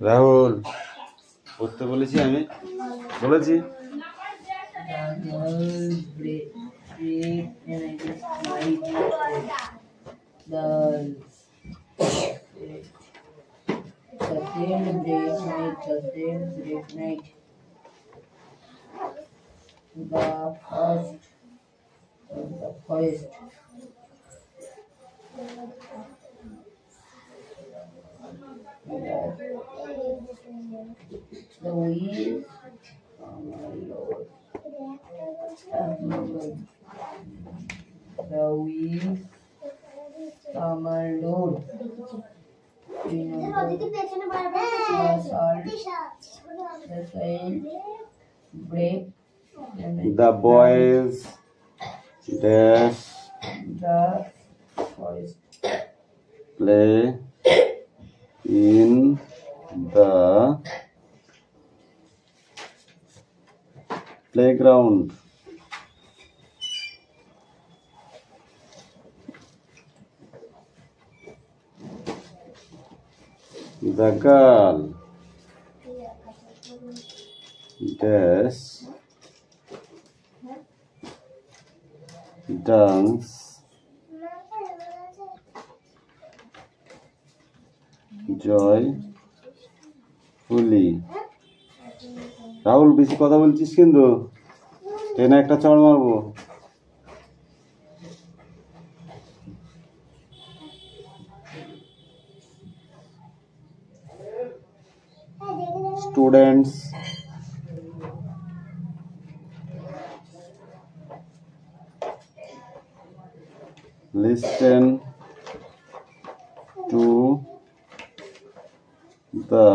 রাহুল পড়তে বলেছি আমি, বলেছি the wheels, oh my lord, the wheels, oh my lord, the salt, the sail, break, the boys dash the forest, play in the playground. The girl dash dance joyfully. Rahul বেশি কথা বলছিস কিন্তু ট্রেনে একটা চড় মারবো। Students listen to the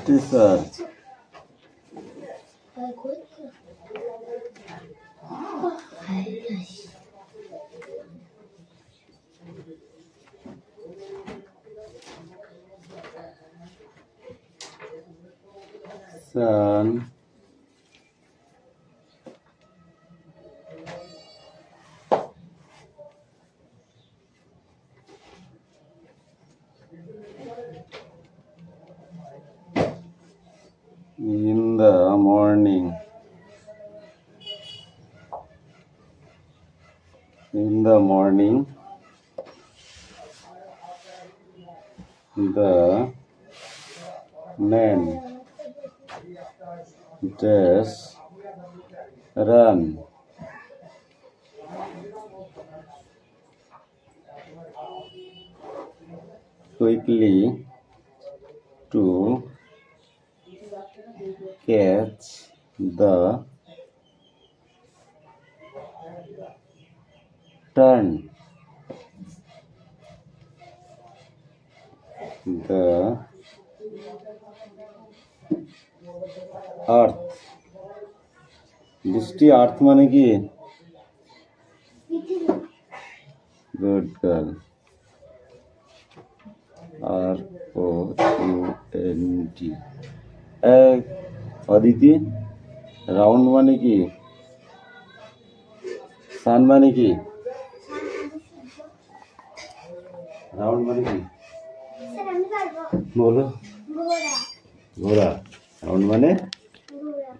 teacher. Son in the morning, the man dash run quickly to catch the turn. The earth বৃষ্টি আর্থ মানে কি? Good girl. ROUND। Aditi round মানে কি? সান মানে কি? রাউন্ড মানে কি বলো? ঘোড়া। রাউন্ড মানে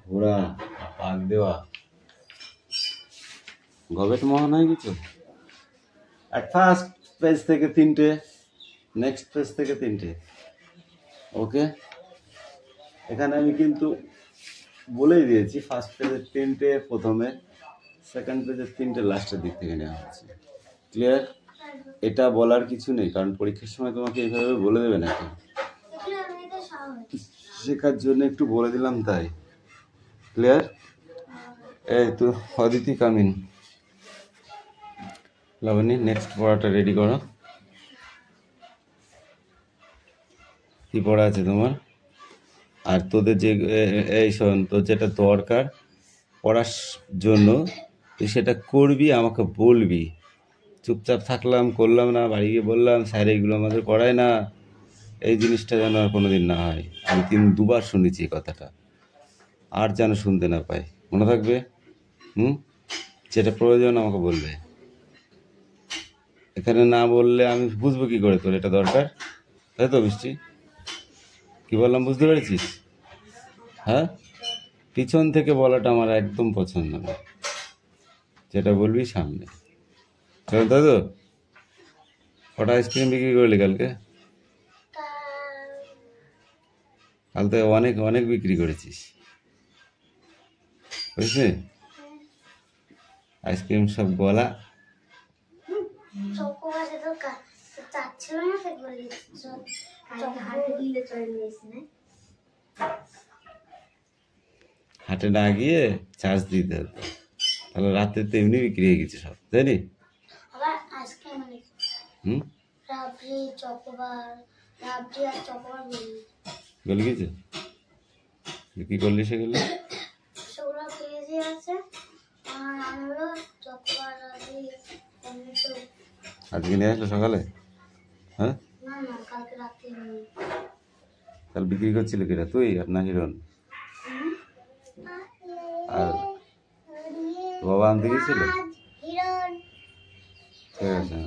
ঘোড়া, পাক দেওয়া। গবেট মহান হয়ে গেছে। অ্যাট ফার্স্ট পেজ থেকে 3টে, নেক্সট পেজ থেকে 3টে। ওকে, এখানে আমি কিন্তু বলেই দিয়েছি ফার্স্ট পেজের 3টে প্রথমে, সেকেন্ড পেজের 3টে লাস্টের দিক থেকে নেওয়া হচ্ছে। ক্লিয়ার? এটা বলার কিছু নেই, কারণ পরীক্ষার সময় তোমাকে এইভাবে বলে দেবে নাকি, শেখার জন্য একটু বলে দিলাম তাই। ক্লিয়ার? এই তো অদিতি কামিন। লাবণী নেক্সট পড়াটা রেডি করো। কি পড়া আছে তোমার? আর তোদের যে এই শোন, তোর যেটা দরকার পড়ার জন্য তুই সেটা করবি, আমাকে বলবি। চুপচাপ থাকলাম, করলাম না, বাড়ি গিয়ে বললাম স্যার এইগুলো আমাদের পড়ায় না, এই জিনিসটা যেন আর কোনোদিন না হয়। আমি 2বার শুনেছি এই কথাটা। আর যেন শুনতে না পাই, মনে থাকবে? যেটা প্রয়োজন আমাকে বলবে। এখানে না বললে আমি বুঝবো কি করে তোর এটা দরকার, তাই তো বৃষ্টি? কি বললাম বুঝতে পেরেছিস? হ্যাঁ, পিছন থেকে বলাটা আমার একদম পছন্দ না, যেটা বলবি সামনে। তাই তো? কটা আইসক্রিম বিক্রি করলি কালকে? কাল তো অনেক অনেক বিক্রি করেছিস, বুঝলি? আইসক্রিম সব গলা। হাটে না গিয়ে চার্জ দিতে হতো, তাহলে রাতে তো এমনি বিক্রি হয়ে গেছে সব, জানি? বলে গেছে কি করলি সেগুলো? আজকে নিয়ে আসলো সকালে? হ্যাঁ, তাহলে বিক্রি করছিল কিরা, তুই আর না হিরণ? আর বাবা আনতে গেছিল? ঠিক আছে।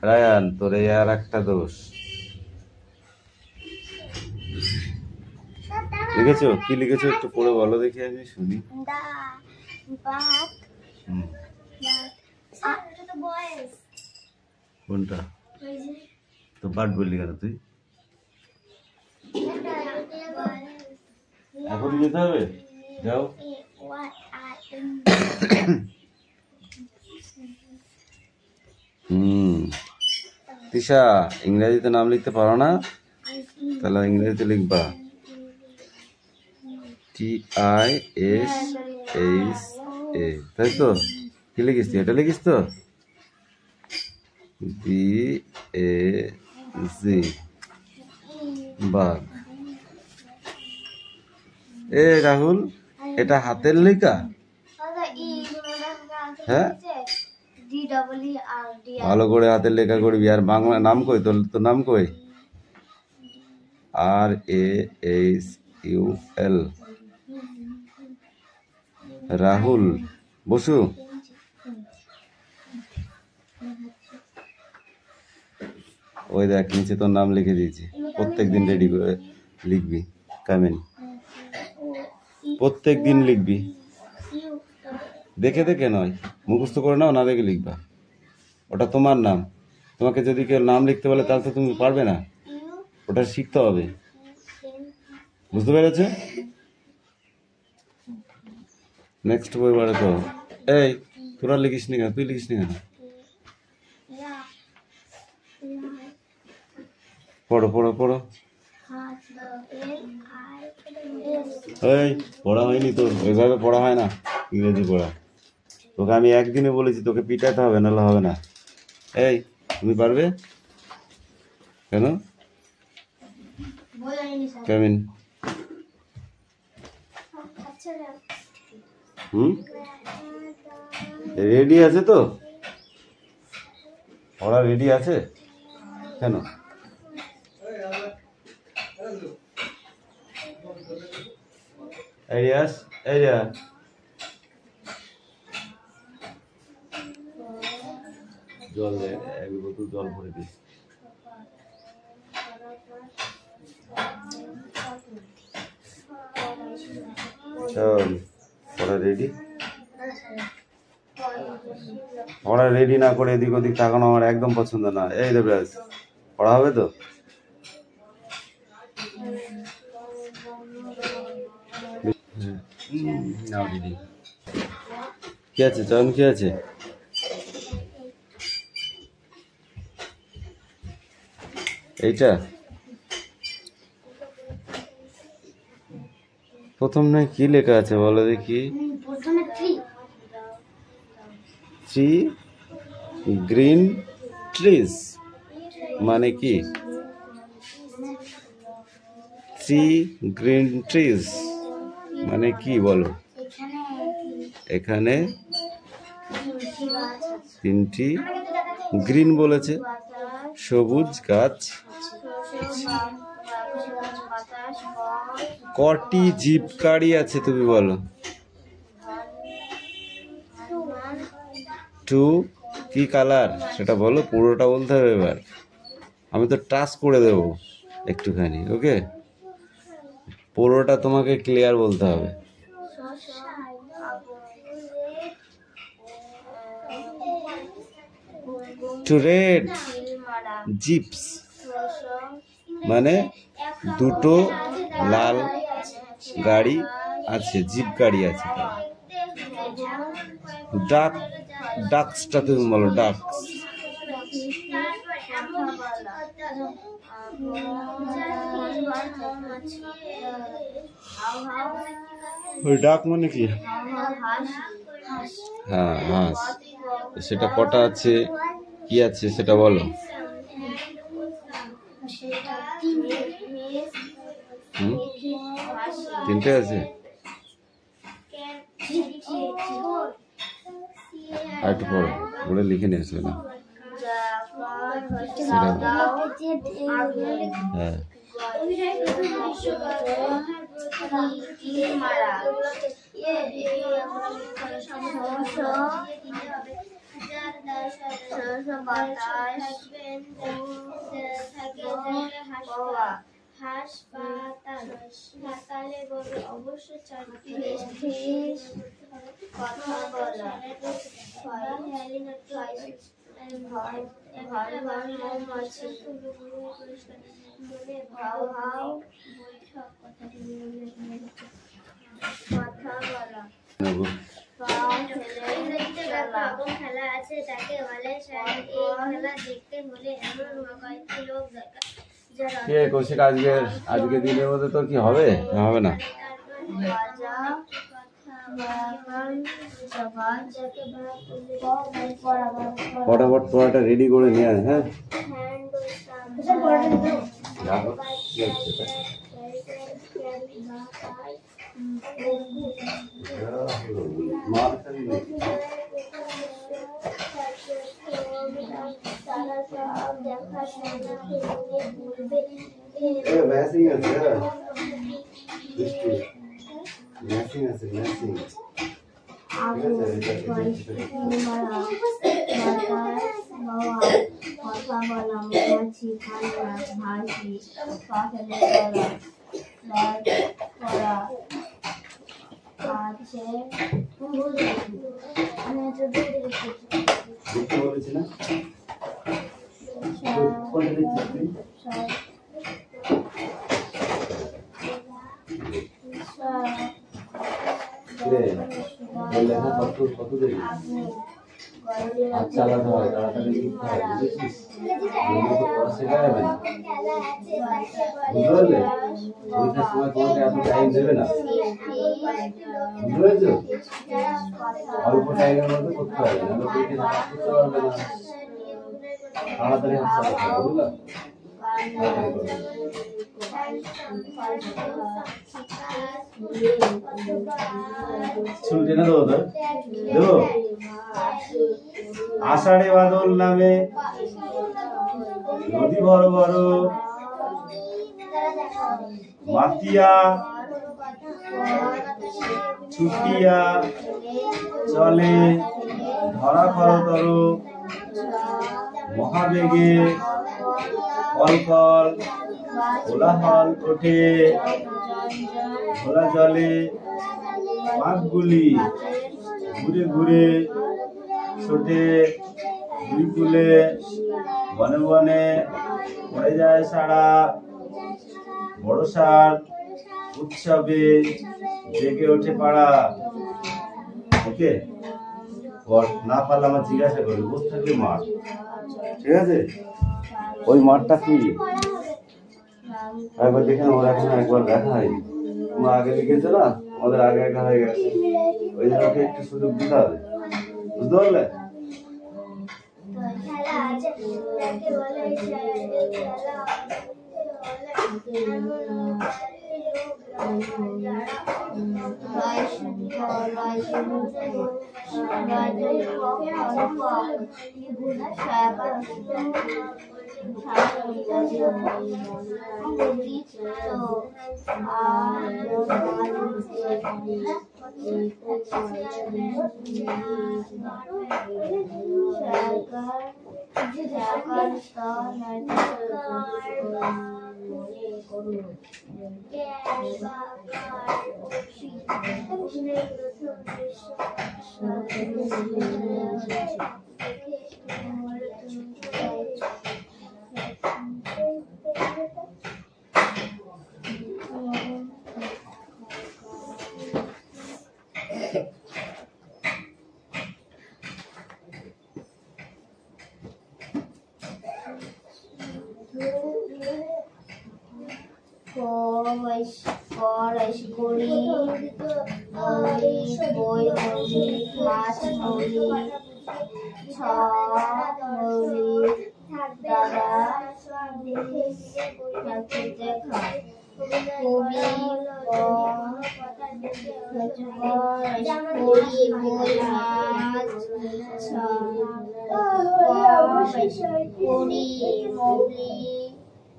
রায়ান, তোর এই আর একটা দোষ। লিখেছো? কি লিখেছো একটু পড়ে বলো দেখি, আমি শুনি। কোনটা? তো বাট বললি কেন তুই? এখন যেতে হবে, যাও। তিশা, ইংরেজিতে নাম লিখতে পারো না? তাহলে ইংরেজিতে লিখবা TISHA, তাই তো? কি লিখিস তুই? এটা লিখিস তো? BAG, বাঘ। এ রাহুল, এটা হাতের লেখা? হ্যাঁ, ভালো করে হাতের লেখা করবি। আর বাংলা নাম কই তোর? তোর নাম কই? RAHUL, রাহুল বসু। ওই দেখ নিচে তোর নাম লিখে দিয়েছি। প্রত্যেক দিন রেডি করে লিখবি, কামেন, প্রত্যেক দিন লিখবি। দেখে দেখে নয়, মুখস্থ করে নাও, না দেখে লিখবা। ওটা তোমার নাম, তোমাকে যদি কেউ নাম লিখতে বলে তাহলে তো তুমি পারবে না, ওটা শিখতে হবে, বুঝতে পেরেছ? নেক্সট বইবারে তো এই তোরা লিখিস নি কেন? তুই লিখিস নি কেন? পড়ো পড়ো পড়ো। এই পড়া হয়নি তোর? ওইভাবে পড়া হয় না ইংরেজি পড়া। তোকে আমি একদিনে বলেছি, তোকে পিটাতে হবে, নাহলে হবে না। এই তুমি পারবে কেন? কেমিন, রেডি আছে তো? পড়া রেডি আছে কেন? এরিয়াস, এরিয়া জল দে, এক বোতল জল ভরে দিস। চল, পড়া রেডি? পড়া রেডি না করে এদিক ওদিক তাকানো আমার একদম পছন্দ না। এই দেবরাজ, পড়া হবে তো? নাও দিদি, কি আছে চয়ন? কি আছে? এইটা প্রথম নয়, কি লেখা আছে বলো দেখি? থ্রি গ্রিন ট্রিজ মানে কি? থ্রি গ্রিন ট্রিজ মানে কি বলো? এখানে তিনটি গ্রিন বলেছে, সবুজ গাছ কটি জিপ গাড়ি আছে তুমি বলো? টু কি কালার সেটা বলো, পুরোটা বলতে হবে এবার। আমি তো টাচ করে দেবো একটুখানি, ওকে? পুরোটা তোমাকে ক্লিয়ার বলতে হবে। টু রেড জিপস মানে দুটো লাল গাড়ি আছে, জিপ গাড়ি আছে। ডাক, ডাকসটা তুমি বলো, ডাকস। ওই ডাক মানে কি? হ্যাঁ, হাঁস। সেটা কটা আছে, কি আছে সেটা বলো। তিনটে আছে। আর একটু পড়ো, বলে লিখে নিয়ে আসবে না। হ্যাঁ, হাসপাতালে বলে অবশ্য চারটি কথা বলা মৌমাছি মনে ভাও ভাও বৈঠক কথাটি কথা বলা খেলা আছে তাকে বলে এই খেলা দেখতে হলে এমন কয়েকটি লোক দরকার। কৌশিক, আজকে দিনের মধ্যে তোর কি হবে? হবে না। ফটাফট পড়াটা রেডি করে নিয়ে আয়। হ্যাঁ, ম্যাচিং আছে, ম্যাচিং আছে, ম্যাচিং। কথা বলা মৌমাছি খানা ভাসি পাখলে করা আছে। আমি বলেছি না কত দেরি চালাতে হয়, তাড়াতাড়ি লিখতে হয়, বুঝেছিস? পড়া শেখা যাবে না, বুঝতে পারলে? পরীক্ষার সময় তোমাকে এত টাইম দেবে না, বুঝতে পেরেছো? অল্প টাইমের মধ্যে করতে হবে, নাহলে পরীক্ষা করতে পারবে না। তাড়াতাড়ি হাত চালাতে হবে, বুঝলা? চুল টেনে দেবো তো, দেবো। আষাঢ়ে বাদল নামে নদী বড় বড় মাতিয়া ছুটিয়া চলে ধরা খরতর মহাবেগে কলকল কোলাহল ওঠে খোলা জলে মাছগুলি ঘুরে ঘুরে ছোটে দুই কুলে বনে বনে পড়ে যায় সারা বড়সার উৎসবে জেগে ওঠে পাড়া। ওকে, না পারলে আমার জিজ্ঞাসা করবে, বসে থাকলে মাঠ, ঠিক আছে? ওই মাঠটা কি একবার দেখে ওরা এখন একবার দেখা হয়নি, তোমরা আগে লিখেছো না, আমাদের আগে একা হয়ে গেছে, ওই জন্য একটু সুযোগ দিতে হবে, বুঝতে পারলে?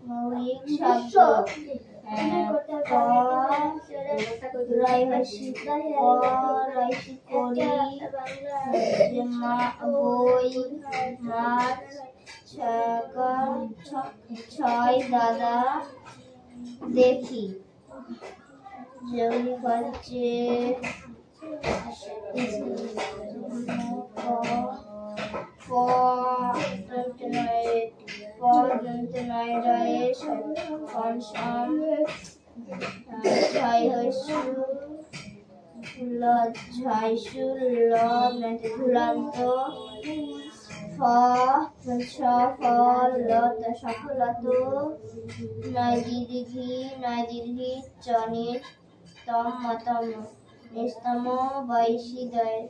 মৌলিক শব্দ ছয় দাদা দেখি যেগুলি হচ্ছে ঝুলন্ত সফলত নয় দীর্ঘি চনিত তম নিস্তম বৈশিদয়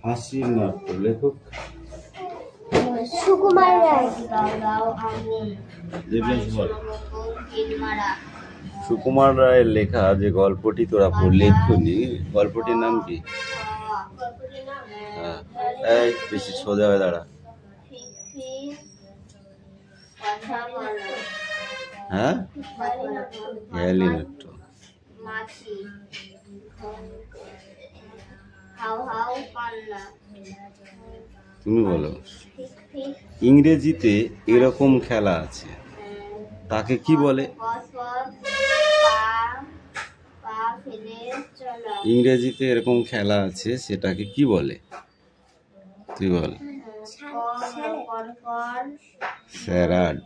হাসির নাট্য লেখক সুকুমার রায়। সুকুমার রায়ের লেখা যে গল্পটি তোরা পড়লি এক্ষুনি, গল্পটির নাম কি? হ্যাঁ, এই বেশি সোজা হয়ে দাঁড়া। হ্যাঁ, হেয়ালি নাট্য। তুমি বলো। ইংরেজিতে এরকম খেলা আছে, তাকে কি বলে? ইংরেজিতে এরকম খেলা আছে, সেটাকে কি বলে? তুই বল। স্যারাড।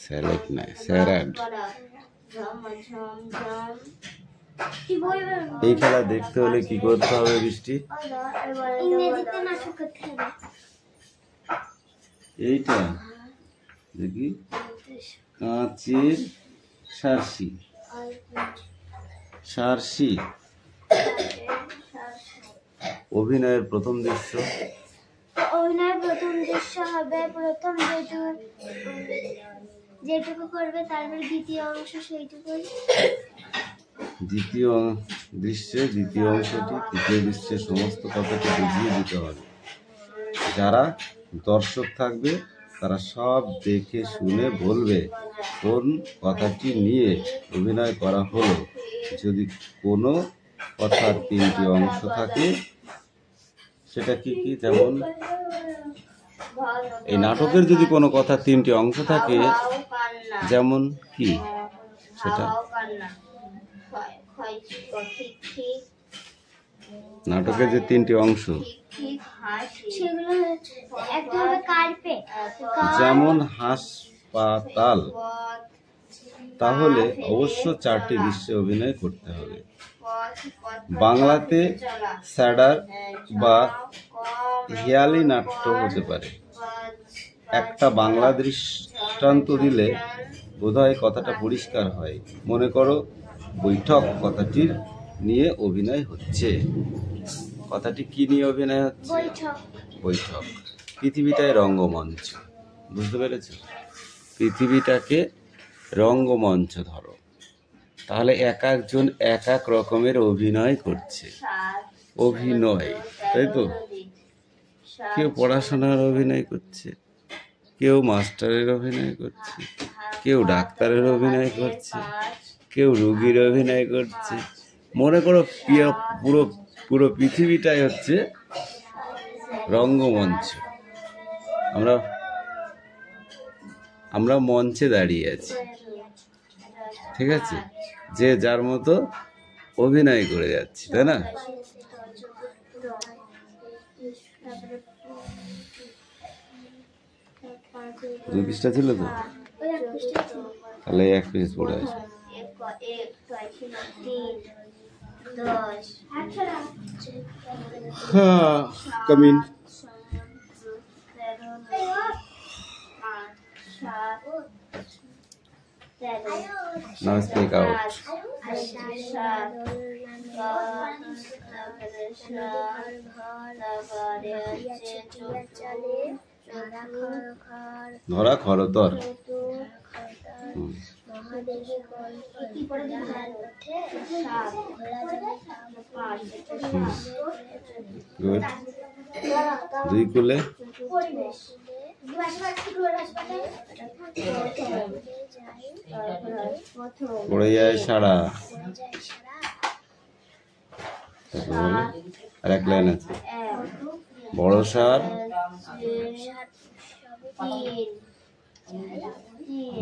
স্যালাড না, স্যারাড। এই খেলা দেখতে হলে কি করতে হবে বৃষ্টি? ইংরেজিতে নাটক করতে হবে। এইটা দেখি, কাঁচের সারসি। সারসি অভিনয়ের প্রথম দৃশ্য। অভিনয়ের প্রথম দৃশ্য হবে প্রথম যেটুকু করবে, তারপর দ্বিতীয় অংশ সেইটুকুই। দ্বিতীয় দৃশ্যে দ্বিতীয় অংশটি তৃতীয় দৃশ্যের সমস্ত কথাটি বুঝিয়ে দিতে হবে। যারা দর্শক থাকবে তারা সব দেখে শুনে বলবে কোন কথাটি নিয়ে অভিনয় করা হলো। যদি কোনো কথার তিনটি অংশ থাকে, সেটা কি কি? যেমন এই নাটকের যদি কোনো কথার তিনটি অংশ থাকে, যেমন কি সেটা? নাটকের যে তিনটি অংশ, সেগুলো একদম কার্পেট যেমন হাসপাতাল, তাহলে অবশ্য 4টি দৃশ্যে অভিনয় করতে হবে। বাংলাতে স্যাডার বা হেয়ালি নাট্য হতে পারে। একটা বাংলা দৃষ্টান্ত দিলে বোধহয় কথাটা পরিষ্কার হয়। মনে করো বৈঠক কথাটির নিয়ে অভিনয় হচ্ছে। কথাটি কি নিয়ে অভিনয় হচ্ছে? বৈঠক। পৃথিবীটাই রঙ্গমঞ্চ, বুঝতে পেরেছো? পৃথিবীটাকে রঙ্গমঞ্চ ধরো, তাহলে এক একজন এক এক রকমের অভিনয় করছে। অভিনয়, তাই তো? কেউ পড়াশোনার অভিনয় করছে, কেউ মাস্টারের অভিনয় করছে, কেউ ডাক্তারের অভিনয় করছে, কেউ রোগীর অভিনয় করছে। মনে করো পুরো পুরো পৃথিবীটাই হচ্ছে রঙ্গমঞ্চ। আমরা মঞ্চে দাঁড়িয়ে আছি, ঠিক আছে? যে যার মতো অভিনয় করে যাচ্ছি, তাই না? দুই পৃষ্ঠা ছিল তো, তাহলে এক পেজ পড়ে আসবে। Come in. Now speak out. ধরা খরতর। গুড। দুই কুলে পড়ে যায় সারা। আর এক লাইন আছে, বড় সার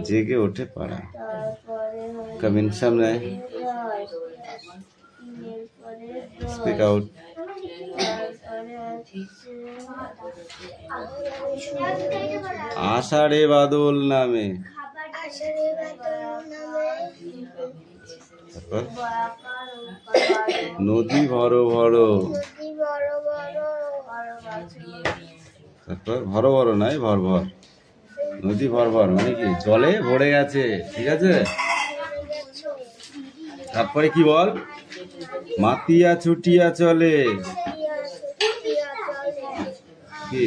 জেগে ওঠে পাড়া। কামিন সামনে, স্পিক আউট। আষাঢ়ে বাদল নামে। নদী ভরো ভরো। তারপর ভরো ভরো নাই, ভর ভর। নদী ভর ভর মানে কি? জলে ভরে গেছে, ঠিক আছে? তারপরে কি বল? মাতিয়া ছুটিয়া চলে। কি?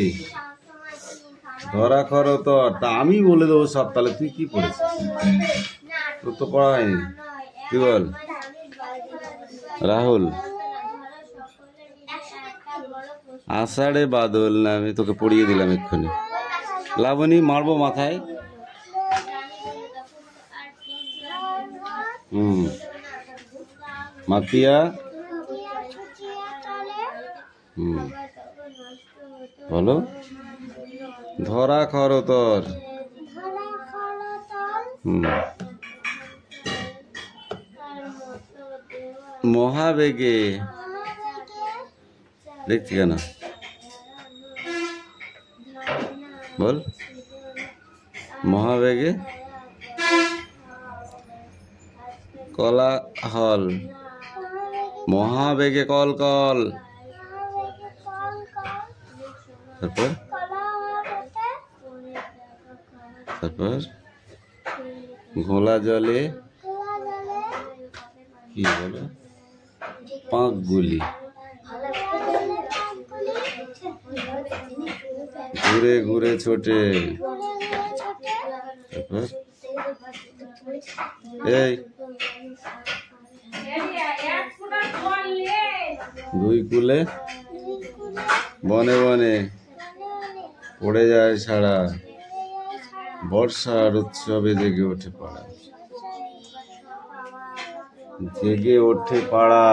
ধরা খরতর। তা আমি বলে দেবো সব, তাহলে তুই কি পড়েছিস? তোর তো পড়া হয়নি। কি বল রাহুল? আষাঢ়ে বাদল নামে, তোকে পড়িয়ে দিলাম এক্ষুনি। লাবণী, মারবো মাথায়। মাতিয়া বলো। ধরা খরতর। মহাবেগে। দেখছি কেন? বল। মহাবেগে কোলাহল। মহাবেগে কল কল। তারপর ঘোলা জলে কি বলো? পাঁক গুলি। ঘুরে ঘুরে ছোটে। তারপর এই দুই কুলে বনে বনে পড়ে যায় সারা। বর্ষার উৎসবে জেগে ওঠে পাড়া। জেগে ওঠে পাড়া।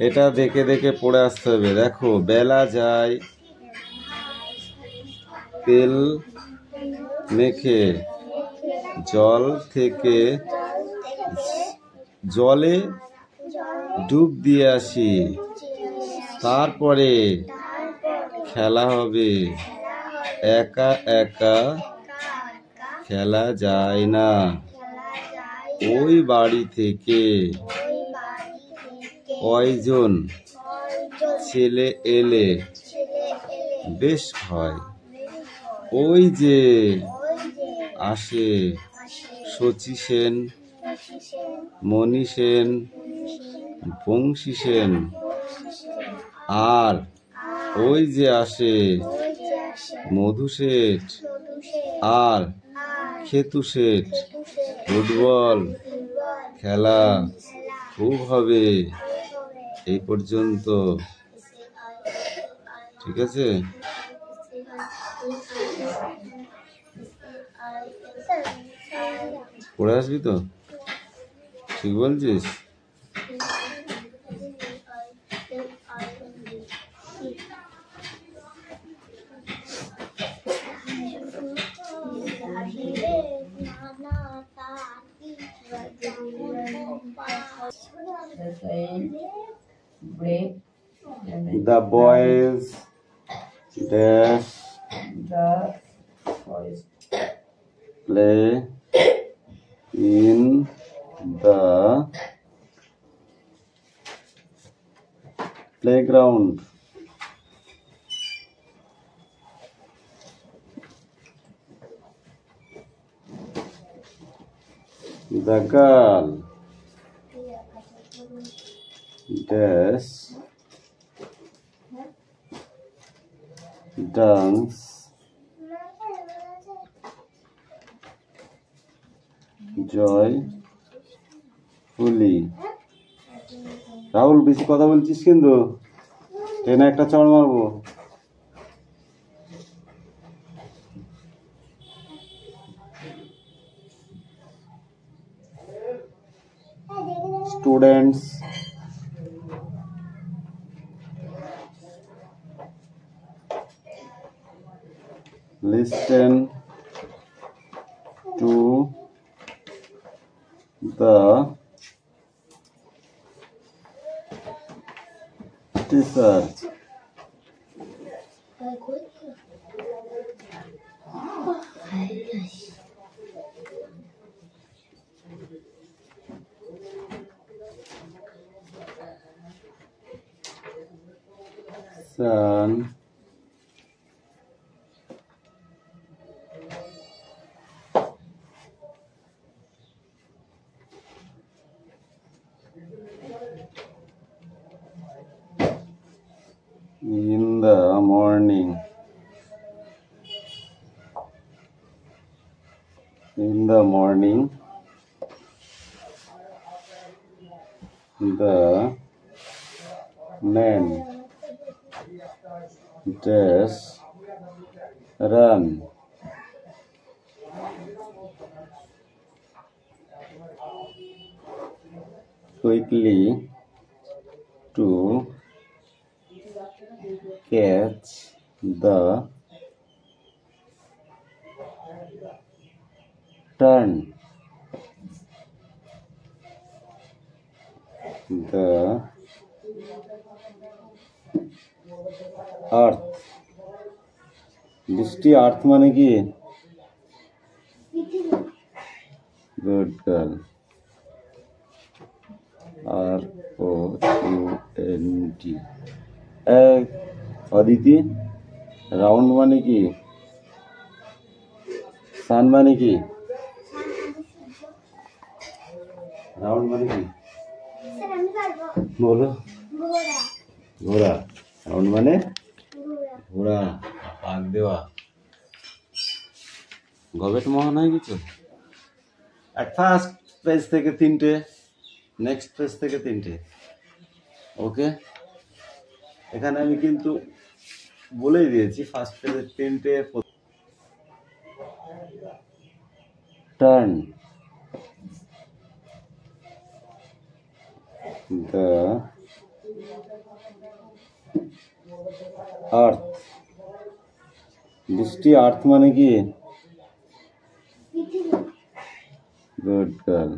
এটা দেখে দেখে পড়ে আসতে হবে। দেখো, বেলা যায় তেল মেখে জল থেকে জলে ডুব দিয়ে আসি, তারপরে খেলা হবে। একা একা খেলা যায় না, ওই বাড়ি থেকে কয়জন ছেলে এলে বেশ হয়। ওই যে আসে শচী সেন, মণি সেন, বংশী সেন, আর ওই যে আসে মধু শেঠ আর খেতু শেঠ। ফুটবল খেলা খুব হবে। এই পর্যন্ত, ঠিক আছে? পড়ে আসবি তো? ঠিক বলছিস? Break. The boys dash The boys play in the playground. The girl dash dance joyfully. Rahul, বেশি কথা বলছিস কিন্তু ট্রেনে একটা চড় মারবো। Students listen to the teacher. Sun in the morning. In the morning, the men dash run quickly to catch the turn. The earth. বৃষ্টি আর্থ মানে কি? Good girl. ROUND। Aditi, round মানে কি? সান মানে কি? রাউন্ড মানে কি বলো? ঘোড়া। রাউন্ড মানে ঘোড়া, পাক দেওয়া। গবেট মহান হয়ে গেছে। অ্যাট ফার্স্ট পেজ থেকে 3টে, নেক্সট পেজ থেকে 3টে। ওকে, এখানে আমি কিন্তু বলেই দিয়েছি ফার্স্ট পেজে 3টে। Turn the earth। বৃষ্টি আর্থ মানে কি? Good girl.